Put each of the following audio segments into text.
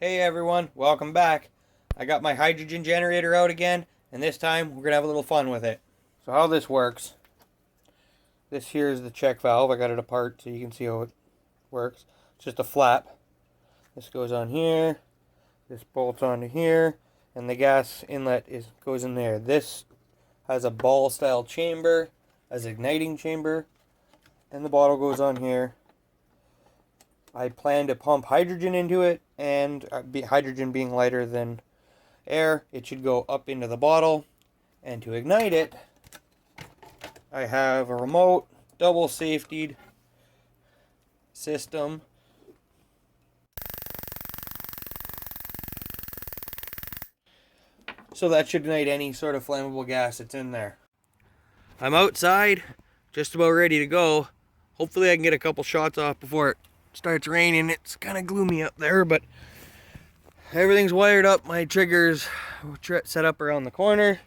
Hey everyone, welcome back. I got my hydrogen generator out again, and this time we're going to have a little fun with it. So how this works, this here is the check valve. I got it apart so you can see how it works. It's just a flap. This goes on here, this bolts onto here, and the gas inlet goes in there. This has a ball style chamber as an igniting chamber, and the bottle goes on here. I plan to pump hydrogen into it, and hydrogen being lighter than air, it should go up into the bottle. And to ignite it, I have a remote, double safetied system. So that should ignite any sort of flammable gas that's in there. I'm outside, just about ready to go. Hopefully I can get a couple shots off before it starts raining. It's kind of gloomy up there, but everything's wired up. My triggers set up around the corner,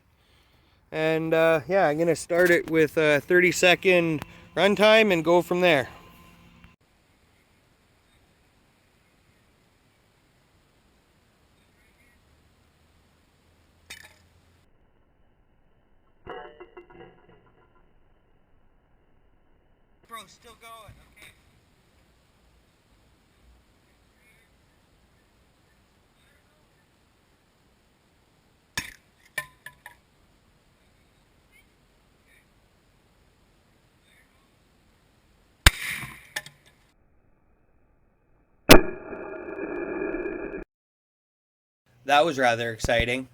and yeah, I'm gonna start it with a 30-second runtime and go from there. Bro, still going. Okay. That was rather exciting.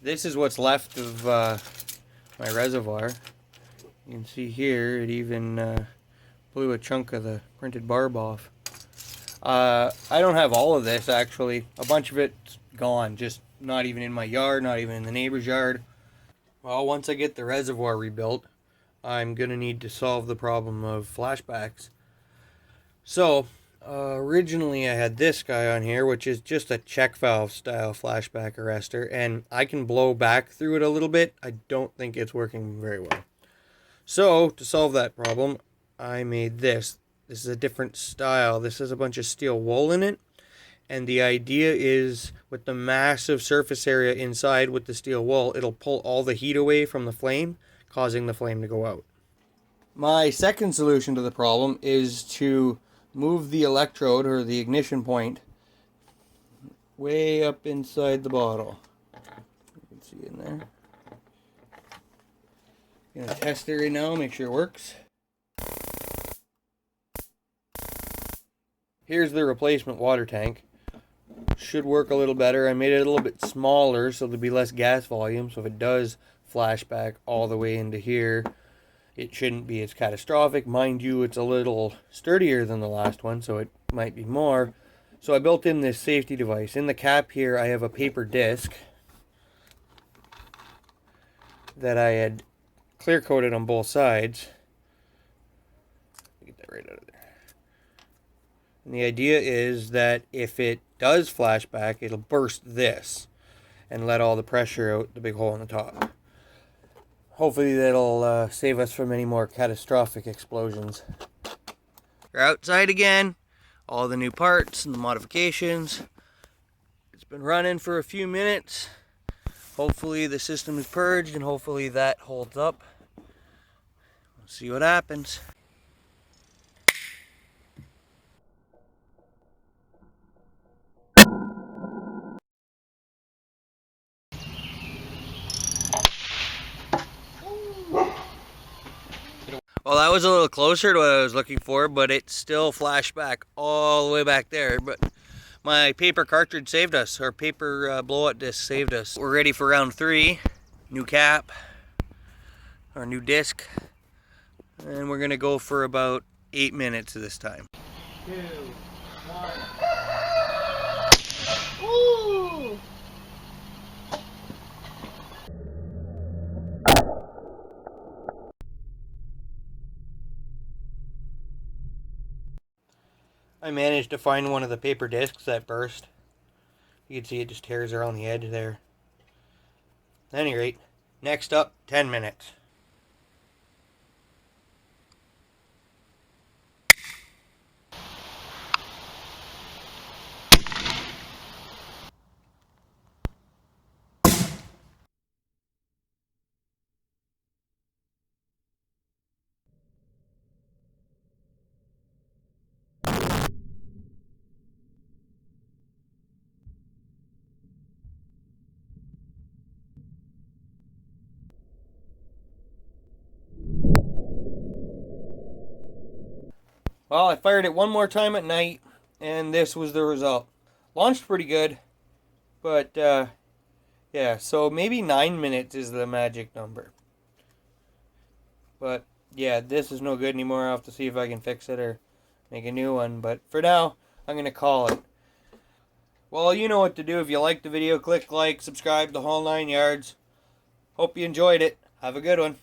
This is what's left of my reservoir. You can see here it even blew a chunk of the printed barb off. I don't have all of this actually. A bunch of it's gone, just not even in my yard, not even in the neighbor's yard. Well, once I get the reservoir rebuilt, I'm gonna need to solve the problem of flashbacks. So, originally I had this guy on here, which is just a check valve style flashback arrestor, and I can blow back through it a little bit. I don't think it's working very well. So, to solve that problem, I made this. This is a different style. This has a bunch of steel wool in it, and the idea is with the massive surface area inside with the steel wool, it'll pull all the heat away from the flame, causing the flame to go out. My second solution to the problem is to move the electrode, or the ignition point, way up inside the bottle. You can see in there. I'm gonna test it right now, make sure it works. Here's the replacement water tank. Should work a little better. I made it a little bit smaller so there'll be less gas volume, so if it does flash back all the way into here, it shouldn't be as catastrophic. Mind you, it's a little sturdier than the last one, so it might be more. So I built in this safety device. In the cap here, I have a paper disc that I had clear coated on both sides. Get that right out of there. And the idea is that if it does flash back, it'll burst this and let all the pressure out the big hole in the top. Hopefully that'll save us from any more catastrophic explosions. We're outside again. All the new parts and the modifications. It's been running for a few minutes. Hopefully the system is purged and hopefully that holds up. We'll see what happens. Well, that was a little closer to what I was looking for, but it still flashed back all the way back there. But my paper cartridge saved us, or paper blowout disc saved us. We're ready for round 3. New cap, or new disc. And we're gonna go for about 8 minutes this time. 2, 1. Woo! I managed to find one of the paper discs that burst. You can see it just tears around the edge there. At any rate, next up, 10 minutes. Well, I fired it one more time at night, and this was the result. Launched pretty good, but yeah, so maybe 9 minutes is the magic number. But yeah, this is no good anymore. I'll have to see if I can fix it or make a new one. But for now, I'm going to call it. Well, you know what to do. If you liked the video, click like, subscribe, the whole 9 yards. Hope you enjoyed it. Have a good one.